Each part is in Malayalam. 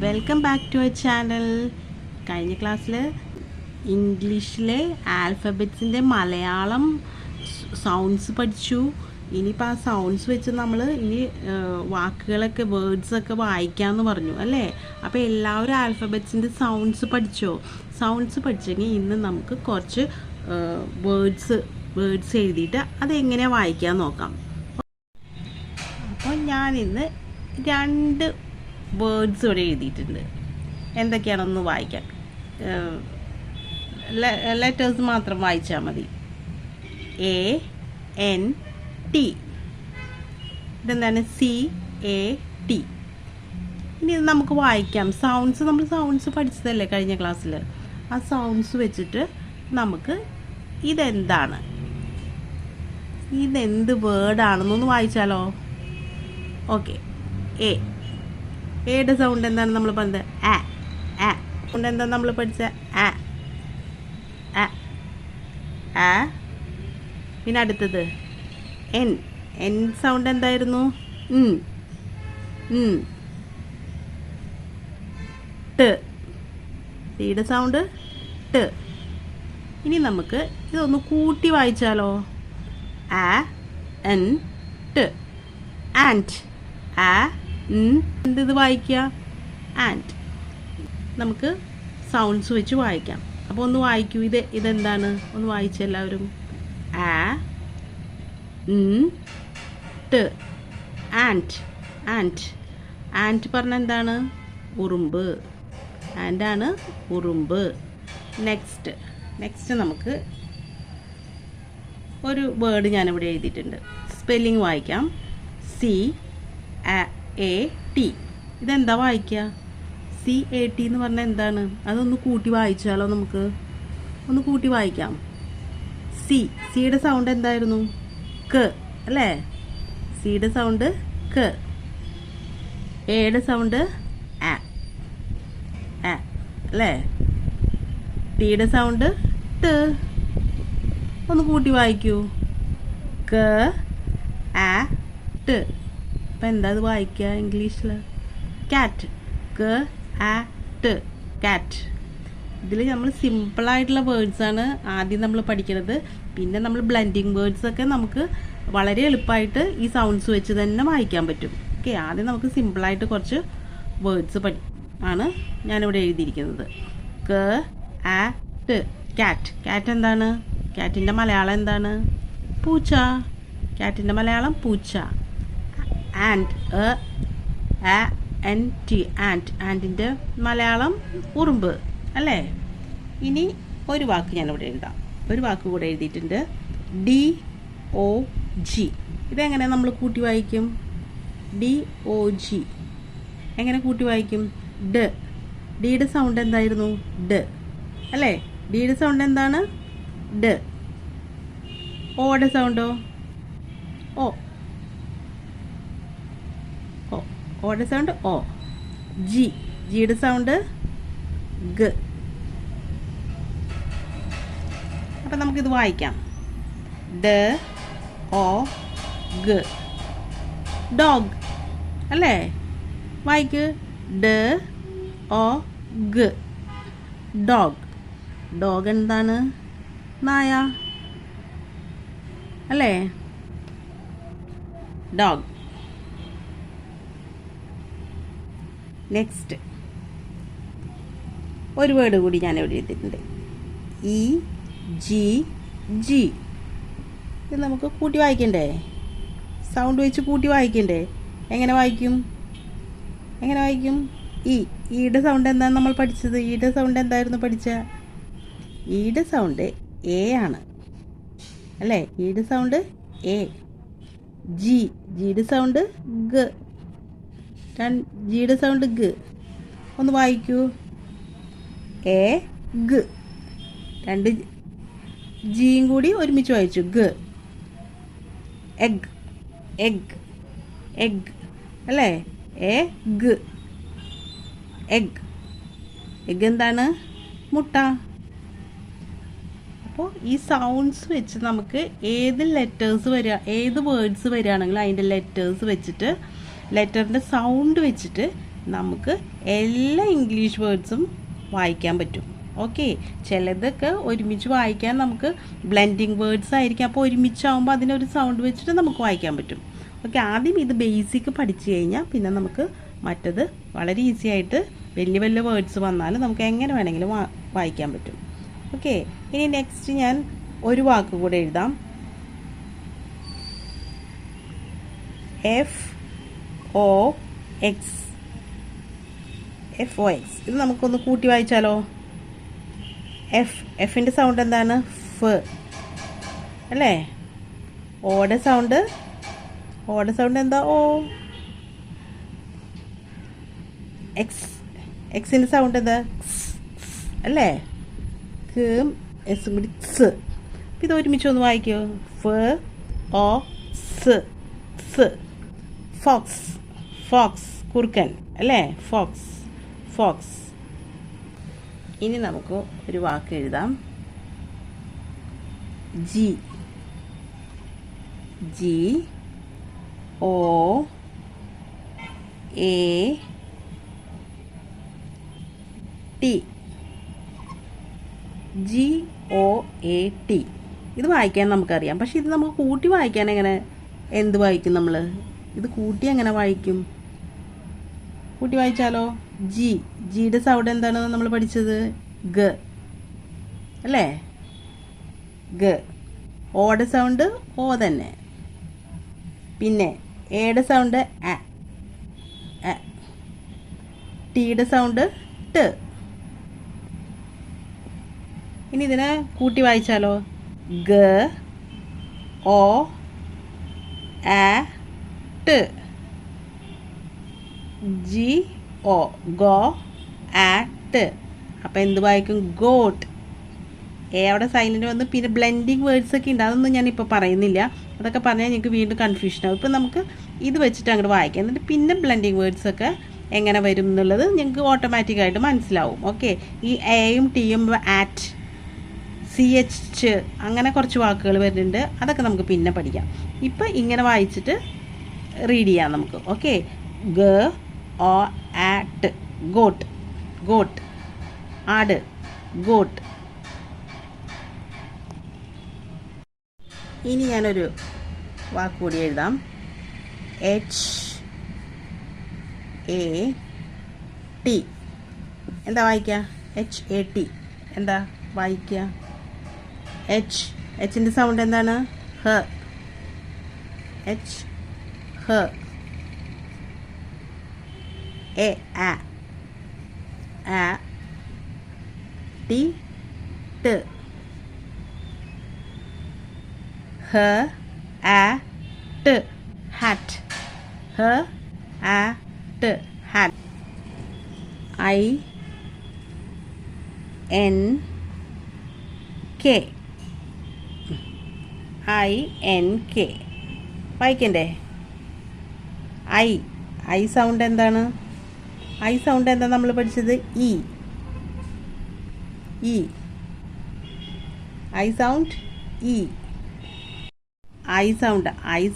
Welcome back to our channel. കഴിഞ്ഞ ക്ലാസ്സിൽ ഇംഗ്ലീഷിലെ ആൽഫബറ്റ്സിൻ്റെ മലയാളം സൗണ്ട്സ് പഠിച്ചു. ഇനിയിപ്പോൾ ആ സൗണ്ട്സ് വെച്ച് നമ്മൾ ഇനി വാക്കുകളൊക്കെ വേർഡ്സൊക്കെ വായിക്കാമെന്ന് പറഞ്ഞു അല്ലേ. അപ്പോൾ എല്ലാവരും ആൽഫബറ്റ്സിൻ്റെ സൗണ്ട്സ് പഠിച്ചോ? സൗണ്ട്സ് പഠിച്ചെങ്കിൽ ഇന്ന് നമുക്ക് കുറച്ച് വേർഡ്സ് എഴുതിയിട്ട് അതെങ്ങനെയാണ് വായിക്കാൻ നോക്കാം. അപ്പോൾ ഞാനിന്ന് 2 വേർഡ്സ് ഇവിടെ എഴുതിയിട്ടുണ്ട്. എന്തൊക്കെയാണെന്ന് വായിക്കാം. ലെറ്റേഴ്സ് മാത്രം വായിച്ചാൽ മതി. ANT. ഇതെന്താണ്? CAT. ഇനി ഇത് നമുക്ക് വായിക്കാം. നമ്മൾ സൗണ്ട്സ് പഠിച്ചതല്ലേ കഴിഞ്ഞ ക്ലാസ്സിൽ. ആ സൗണ്ട്സ് വെച്ചിട്ട് നമുക്ക് ഇതെന്ത് വേർഡാണെന്നൊന്ന് വായിച്ചാലോ? ഓക്കെ. എയുടെ സൗണ്ട് എന്താണ് നമ്മൾ പറഞ്ഞത്? സൗണ്ട് എന്താണ് നമ്മൾ പഠിച്ച? പിന്നെ അടുത്തത് എൻ സൗണ്ട് എന്തായിരുന്നു? യുടെ സൗണ്ട് ട്. ഇനി നമുക്ക് ഇതൊന്ന് കൂട്ടി വായിച്ചാലോ? ആൻഡ്. ഇത് വായിക്കുക. ആൻഡ്. നമുക്ക് സൗണ്ട്സ് വെച്ച് വായിക്കാം. അപ്പോൾ ഒന്ന് വായിക്കൂ. ഇതെന്താണ്? ഒന്ന് വായിച്ചു എല്ലാവരും. ആൻഡ് പറഞ്ഞ എന്താണ്? ഉറുമ്പ്. ആൻഡാണ് ഉറുമ്പ്. നെക്സ്റ്റ് നമുക്ക് ഒരു വേർഡ് ഞാനിവിടെ എഴുതിയിട്ടുണ്ട്. സ്പെല്ലിംഗ് വായിക്കാം. CAT. ഇതെന്താ വായിക്കുക? CAT എന്ന് പറഞ്ഞാൽ എന്താണ്? അതൊന്ന് കൂട്ടി വായിച്ചാലോ? നമുക്ക് ഒന്ന് കൂട്ടി വായിക്കാം. സിയുടെ സൗണ്ട് എന്തായിരുന്നു? ക അല്ലേ? സിയുടെ സൗണ്ട് ക. എയുടെ സൗണ്ട് അല്ലേ? ടിയുടെ സൗണ്ട് ട്. ഒന്ന് കൂട്ടി വായിക്കൂ. ക ട്. അപ്പം എന്താ അത് വായിക്കുക ഇംഗ്ലീഷിൽ? കാറ്റ്. കാറ്റ്. ഇതിൽ നമ്മൾ സിമ്പിളായിട്ടുള്ള വേർഡ്സാണ് ആദ്യം നമ്മൾ പഠിക്കുന്നത്. പിന്നെ നമ്മൾ ബ്ലെൻഡിങ് വേർഡ്സൊക്കെ നമുക്ക് വളരെ എളുപ്പമായിട്ട് ഈ സൗണ്ട്സ് വെച്ച് തന്നെ വായിക്കാൻ പറ്റും. ഓക്കെ. ആദ്യം നമുക്ക് സിമ്പിളായിട്ട് കുറച്ച് വേർഡ്സ് ആണ് ഞാനിവിടെ എഴുതിയിരിക്കുന്നത്. കാറ്റ് എന്താണ്? കാറ്റിൻ്റെ മലയാളം എന്താണ്? പൂച്ച. കാറ്റിൻ്റെ മലയാളം പൂച്ച. ആൻറ്റിൻ്റെ മലയാളം ഉറുമ്പ് അല്ലേ? ഇനി ഒരു വാക്ക് ഞാനിവിടെ എഴുതാം. ഒരു വാക്ക് കൂടെ എഴുതിയിട്ടുണ്ട്. DOG. ഇതെങ്ങനെ നമ്മൾ കൂട്ടി വായിക്കും? DOG എങ്ങനെ കൂട്ടി വായിക്കും? ഡിയുടെ സൗണ്ട് എന്തായിരുന്നു? ഡ് അല്ലേ? ഡിയുടെ സൗണ്ട് എന്താണ്? ഡ്. ഓയുടെ സൗണ്ടോ? ഓയുടെ സൗണ്ട് ഓ. ജിയുടെ സൗണ്ട് ഗ. അപ്പം നമുക്കിത് വായിക്കാം. DOG. ഡോഗ് അല്ലേ? വായിക്ക്. DOG. ഡോഗ് എന്താണ്? നായ അല്ലേ? ഡോഗ്. നെക്സ്റ്റ് ഒരു വേർഡ് കൂടി ഞാൻ ഇവിടെ എഴുതിയിട്ടുണ്ട്. EGG. ഇത് നമുക്ക് കൂട്ടി വായിക്കണ്ടേ? സൗണ്ട് വെച്ച് കൂട്ടി വായിക്കണ്ടേ? എങ്ങനെ വായിക്കും? ഈയുടെ സൗണ്ട് എന്താണ് നമ്മൾ പഠിച്ചത്? ഈയുടെ സൗണ്ട് എന്തായിരുന്നു പഠിച്ച? ഈയുടെ സൗണ്ട് എ ആണ് അല്ലേ? ഈയുടെ സൗണ്ട് എ. ജിയുടെ സൗണ്ട് ഗ. ജിയുടെ സൗണ്ട് ഗ. ഒന്ന് വായിക്കൂ. ഗ. 2 ജിയും കൂടി ഒരുമിച്ച് വായിച്ചു. ഗ. എഗ് അല്ലേ? എഗ് എന്താണ്? മുട്ട. അപ്പോൾ ഈ സൗണ്ട്സ് വെച്ച് നമുക്ക് ഏത് വേർഡ്സ് വരികയാണെങ്കിലും അതിൻ്റെ ലെറ്റേഴ്സ് വെച്ചിട്ട് ലെറ്ററിൻ്റെ സൗണ്ട് വെച്ചിട്ട് നമുക്ക് എല്ലാ ഇംഗ്ലീഷ് വേർഡ്സും വായിക്കാൻ പറ്റും. ഓക്കെ, ചിലതൊക്കെ ഒരുമിച്ച് വായിക്കാൻ നമുക്ക് ബ്ലെൻഡിങ് വേർഡ്സ് ആയിരിക്കും. അപ്പോൾ ഒരുമിച്ചാകുമ്പോൾ അതിനൊരു സൗണ്ട് വെച്ചിട്ട് നമുക്ക് വായിക്കാൻ പറ്റും. ഓക്കെ, ആദ്യം ഇത് ബേസിക് പഠിച്ചു കഴിഞ്ഞാൽ പിന്നെ നമുക്ക് മറ്റത് വളരെ ഈസി ആയിട്ട് വലിയ വലിയ വേർഡ്സ് വന്നാലും നമുക്ക് എങ്ങനെ വേണമെങ്കിലും വായിക്കാൻ പറ്റും. ഓക്കെ, ഇനി നെക്സ്റ്റ് ഞാൻ ഒരു വാക്ക് കൂടെ എഴുതാം. FOX. ഇത് നമുക്കൊന്ന് കൂട്ടി വായിച്ചാലോ? എഫിൻ്റെ സൗണ്ട് എന്താണ്? ഫ് അല്ലേ? ഓടെ സൗണ്ട് എന്താ? ഓ. എക്സിൻ്റെ സൗണ്ട് എന്താ? അല്ലേ? എസും കൂടി സ്. ഇത് ഒരുമിച്ച് ഒന്ന് വായിക്കോ. FOX. ഫോക്സ് കുറുക്കൻ അല്ലേ? ഫോക്സ്. ഇനി നമുക്ക് ഒരു വാക്ക് എഴുതാം. GOAT. ഇത് വായിക്കാൻ നമുക്കറിയാം. പക്ഷെ ഇത് നമുക്ക് കൂട്ടി വായിക്കാൻ എന്ത് വായിക്കും നമ്മൾ? ഇത് കൂട്ടി എങ്ങനെ വായിക്കും? കൂട്ടി വായിച്ചാലോ? ജിയുടെ സൗണ്ട് എന്താണെന്ന് നമ്മൾ പഠിച്ചത്? ഗ അല്ലേ? ഗ. ഓടെ സൗണ്ട് ഓ തന്നെ. പിന്നെ എയുടെ സൗണ്ട് എ. ടിയുടെ സൗണ്ട് ട്. ഇനി ഇതിനെ കൂട്ടി വായിച്ചാലോ? ഗ ഓ എ ട്. GO ഗോ ആറ്റ്. അപ്പോൾ എന്ത് വായിക്കും? ഗോട്ട്. അവിടെ സൈലൻ്റ് വന്ന് പിന്നെ ബ്ലെൻഡിങ് വേർഡ്സ് ഒക്കെ ഉണ്ട്. അതൊന്നും ഞാനിപ്പോൾ പറയുന്നില്ല. അതൊക്കെ പറഞ്ഞാൽ നിങ്ങൾക്ക് വീണ്ടും കൺഫ്യൂഷൻ ആവും. ഇപ്പം നമുക്ക് ഇത് വെച്ചിട്ട് അങ്ങോട്ട് വായിക്കാം. എന്നിട്ട് പിന്നെ ബ്ലെൻഡിങ് വേർഡ്സൊക്കെ എങ്ങനെ വരും എന്നുള്ളത് നിങ്ങൾക്ക് ഓട്ടോമാറ്റിക്കായിട്ട് മനസ്സിലാവും. ഓക്കെ, ഈ എയും ടിയും ആറ്റ്, CH അങ്ങനെ കുറച്ച് വാക്കുകൾ വരുന്നുണ്ട്. അതൊക്കെ നമുക്ക് പിന്നെ പഠിക്കാം. ഇപ്പം ഇങ്ങനെ വായിച്ചിട്ട് റീഡ് ചെയ്യാം നമുക്ക്. ഓക്കെ, ഗ ഓ ആറ്റ്. ഗോട്ട്. ആട്. ഗോട്ട്. ഇനി ഞാനൊരു വാക്ക് കൂടി എഴുതാം. HAT. എന്താ വായിക്കുക? HAT എന്താ വായിക്കുക? എച്ചിൻ്റെ സൗണ്ട് എന്താണ്? ഹ. A T T. H A T. Hat. H A T. Hat. I N K. വായിക്കണ്ടേ? ഐ സൗണ്ട് എന്താണ്? എന്താ നമ്മൾ പഠിച്ചത്? ഇ. ഐ സൗണ്ട് ഇ. ഐ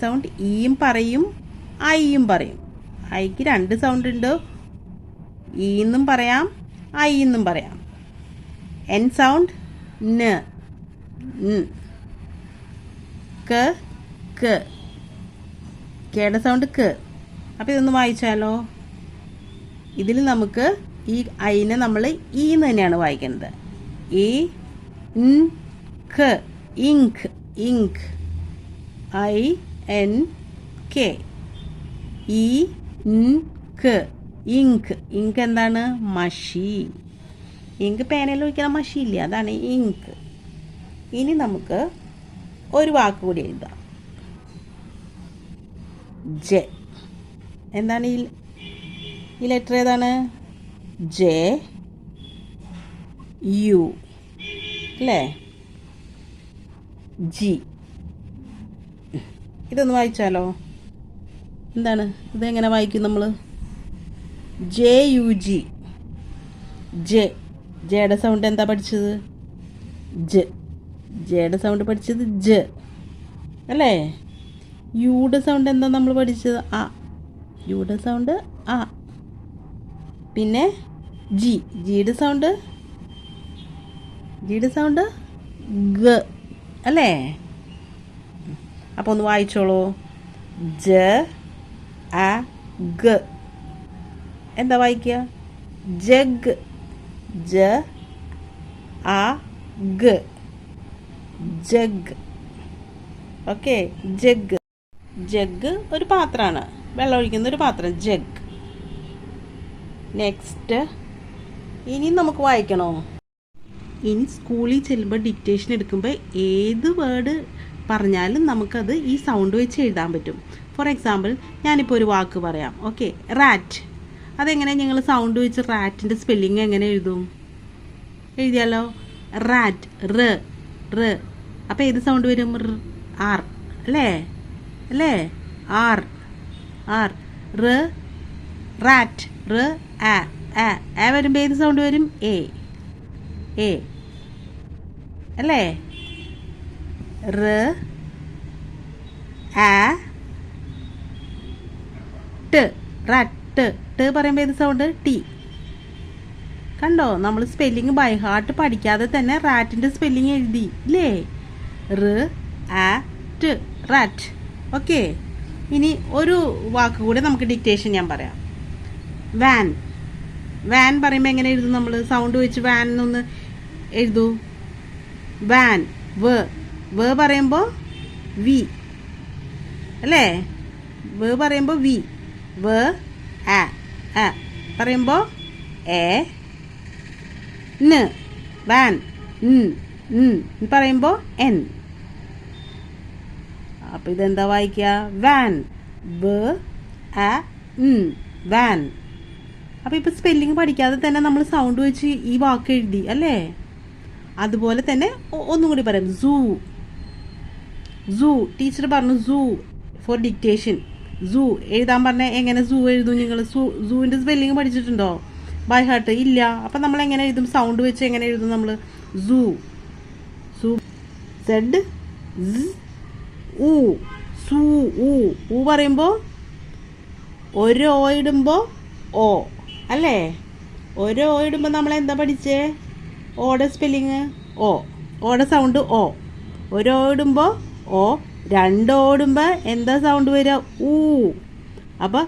സൗണ്ട് ഇയും പറയും ഐയും പറയും. ഐക്ക് രണ്ട് സൗണ്ട് ഉണ്ട്. ഇ എന്നും പറയാം, ഐ എന്നും പറയാം. എൻ സൗണ്ട് ന. കേടെ സൗണ്ട് ക. അപ്പോൾ ഇതൊന്ന് വായിച്ചാലോ? ഇതിൽ നമുക്ക് ഈ ഐനെ നമ്മൾ ഈ എന്ന് തന്നെയാണ് വായിക്കുന്നത്. ഇങ്ക്. INK. ഇങ്ക് എന്താണ്? മഷി. ഇങ്ക് പേനയിൽ ഒഴിക്കുന്ന മഷിയില്ലേ, അതാണ് ഇങ്ക്. ഇനി നമുക്ക് ഒരു വാക്ക് കൂടി എഴുതാം. ജെ. എന്താണ് ഈ ലെറ്റർ? ഏതാണ്? JU അല്ലേ? ജി. ഇതൊന്ന് വായിച്ചാലോ? എന്താണ് ഇതെങ്ങനെ വായിക്കും നമ്മൾ? JUG. ജെയുടെ സൗണ്ട് എന്താ പഠിച്ചത്? ജെയുടെ സൗണ്ട് പഠിച്ചത് ജ അല്ലേ? യുടെ സൗണ്ട് എന്താ നമ്മൾ പഠിച്ചത്? യുടെ സൗണ്ട് പിന്നെ ജി, ജിയുടെ സൗണ്ട് ഗ അല്ലേ? അപ്പോൾ ഒന്ന് വായിച്ചോളൂ. ജ അ ഗ. എന്താ വായിക്കുക? ജഗ്. ജ അ ഗ, ജഗ്. Okay, jug. ജഗ് ഒരു പാത്രമാണ്, വെള്ളം ഒഴിക്കുന്ന ഒരു പാത്രം, ജഗ്. നെക്സ്റ്റ് ഇനി നമുക്ക് വായിക്കണോ? ഇനി സ്കൂളിൽ ചെല്ലുമ്പോൾ ഡിക്റ്റേഷൻ എടുക്കുമ്പോൾ ഏത് വേർഡ് പറഞ്ഞാലും നമുക്കത് ഈ സൗണ്ട് വെച്ച് എഴുതാൻ പറ്റും. ഫോർ എക്സാമ്പിൾ, ഞാനിപ്പോൾ ഒരു വാക്ക് പറയാം. Okay, rat. അതെങ്ങനെ ഞങ്ങൾ സൗണ്ട് വെച്ച് റാറ്റിൻ്റെ സ്പെല്ലിങ് എങ്ങനെ എഴുതിയാലോ? റാറ്റ്, റ്. അപ്പോൾ ഏത് സൗണ്ട് വരും? ആർ അല്ലേ? ആർ. റ്, റാറ്റ്. റ് ആ വരുമ്പോൾ ഏത് സൗണ്ട് വരും? എ അല്ലേ? റ് ആ ട്, റാറ്റ്. ട് പറയുമ്പോൾ ഏത് സൗണ്ട്? ടി. കണ്ടോ, നമ്മൾ സ്പെല്ലിങ് ബൈ ഹാർട്ട് പഠിക്കാതെ തന്നെ റാറ്റിൻ്റെ സ്പെല്ലിങ് എഴുതി ഇല്ലേ? റ് ആ ട്, റാറ്റ്. ഓക്കെ, ഇനി ഒരു വാക്ക് കൂടെ നമുക്ക് ഡിക്റ്റേഷൻ ഞാൻ പറയാം. വാൻ പറയുമ്പോൾ എങ്ങനെ എഴുതും നമ്മൾ? സൗണ്ട് വെച്ച് വാൻ എന്നൊന്ന് എഴുതൂ. വാൻ. വ പറയുമ്പോൾ വി അല്ലേ? വ പറയുമ്പോൾ വി. വ ആ പറയുമ്പോൾ എ ന്. വാൻ. പറയുമ്പോൾ എൻ. അപ്പോൾ ഇതെന്താ വായിക്കുക? വാൻ. വ ആ വാൻ. അപ്പോൾ ഇപ്പോൾ സ്പെല്ലിങ് പഠിക്കാതെ തന്നെ നമ്മൾ സൗണ്ട് വെച്ച് ഈ വാക്ക് എഴുതി അല്ലേ? അതുപോലെ തന്നെ ഒന്നും കൂടി പറയാം. സൂ. ടീച്ചർ പറഞ്ഞു സൂ ഫോർ ഡിക്റ്റേഷൻ. സൂ എഴുതാൻ പറഞ്ഞാൽ എങ്ങനെ സൂ എഴുതും നിങ്ങൾ? സൂവിൻ്റെ സ്പെല്ലിങ് പഠിച്ചിട്ടുണ്ടോ ബൈ ഹാർട്ട്? ഇല്ല. അപ്പം നമ്മൾ എങ്ങനെ എഴുതും? സൗണ്ട് വെച്ച് എങ്ങനെ എഴുതും നമ്മൾ? സൂ. സെഡ് ഊ. സൂ ഊ പറയുമ്പോൾ ഒരു ഓ ഇടുമ്പോൾ ഓ അല്ലേ? ഒരു ഓ ഇടുമ്പോൾ നമ്മൾ എന്താ പഠിച്ചേ? ഓടെ സ്പെല്ലിങ് ഓ. ഓടെ സൗണ്ട് ഓ. ഒരു ഓ ഇടുമ്പോൾ ഓ. രണ്ട് ഓ ഇടുമ്പോൾ എന്താ സൗണ്ട് വരിക? ഊ. അപ്പോൾ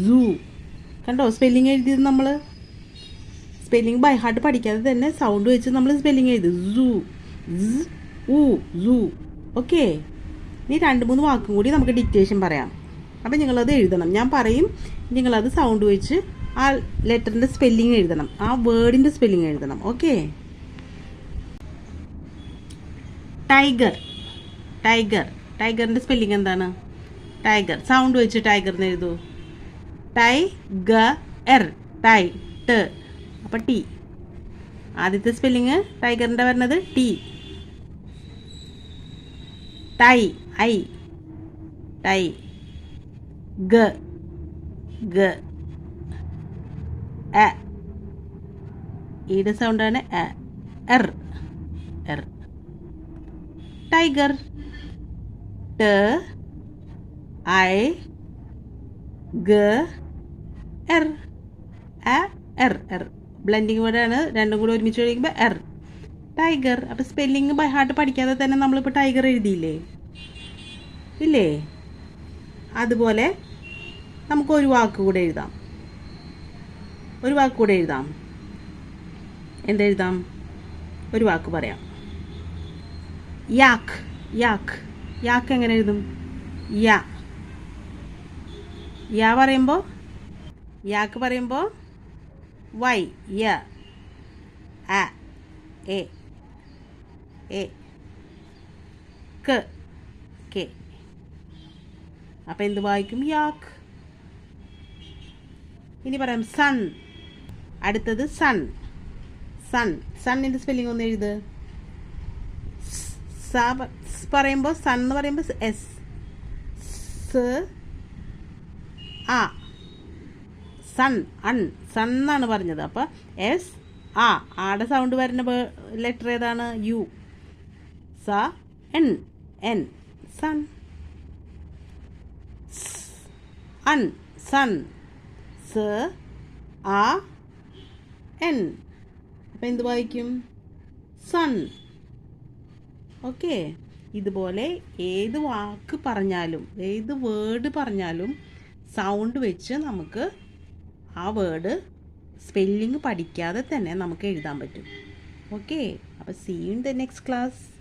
സൂ. കണ്ടോ സ്പെല്ലിങ് എഴുതിയത് നമ്മൾ? സ്പെല്ലിങ് ബൈ ഹാർട്ട് പഠിക്കാതെ തന്നെ സൗണ്ട് വെച്ച് നമ്മൾ സ്പെല്ലിങ് എഴുതി. സൂ. ഓക്കെ, ഇനി 2-3 വാക്കും കൂടി നമുക്ക് ഡിക്റ്റേഷൻ പറയാം. അപ്പം നിങ്ങളത് എഴുതണം. ഞാൻ പറയും, നിങ്ങളത് സൗണ്ട് വെച്ച് ആ ലെറ്ററിൻ്റെ സ്പെല്ലിങ് എഴുതണം, ആ വേർഡിൻ്റെ സ്പെല്ലിങ് എഴുതണം. ഓക്കെ. ടൈഗറിൻ്റെ സ്പെല്ലിങ് എന്താണ്? ടൈഗർ. സൗണ്ട് വെച്ച് ടൈഗറിന് എഴുതൂ. ടൈഗർ. ട്. അപ്പം ടി. ആദ്യത്തെ സ്പെല്ലിങ് ടൈഗറിൻ്റെ വരുന്നത് ടി. ടൈ. ഗ. ഈയുടെ സൗണ്ടാണ് എർ. ടൈഗർ. ട് ഐ ഗ എർ. ബ്ലെൻഡിങ് വേർഡാണ്, രണ്ടും കൂടി ഒരുമിച്ച് കഴിയുമ്പോൾ എർ. ടൈഗർ. അപ്പോൾ സ്പെല്ലിങ് ബൈ ഹാർട്ട് പഠിക്കാതെ തന്നെ നമ്മളിപ്പോൾ ടൈഗർ എഴുതിയില്ലേ? ഇല്ലേ? അതുപോലെ നമുക്ക് ഒരു വാക്ക് കൂടെ എഴുതാം. എന്തെഴുതാം? ഒരു വാക്ക് പറയാം. യാക്ക് എങ്ങനെ എഴുതും? യാക്ക് പറയുമ്പോൾ വൈ. A K. അപ്പം എന്ത് വായിക്കും? യാക്ക്. ഇനി പറയാം സൺ. അടുത്തത് സൺ. സണ്ണിൻ്റെ സ്പെല്ലിംഗ് ഒന്ന് എഴുത്. പറയുമ്പോൾ സൺ എന്ന് പറയുമ്പോൾ എസ്. സൺ എന്നാണ് പറഞ്ഞത്. അപ്പോൾ എസ് ആടെ സൗണ്ട് വരുന്ന ലെറ്റർ ഏതാണ്? യു. എൻ. സൺ. സൺ. സ ആ എൻ. അപ്പം എന്ത് വായിക്കും? സൺ. ഓക്കെ. ഇതുപോലെ ഏത് വാക്ക് പറഞ്ഞാലും ഏത് വേർഡ് പറഞ്ഞാലും സൗണ്ട് വെച്ച് നമുക്ക് ആ വേർഡ് സ്പെല്ലിങ് പഠിക്കാതെ തന്നെ നമുക്ക് എഴുതാൻ പറ്റും. ഓക്കെ. അപ്പോൾ see you in the next class.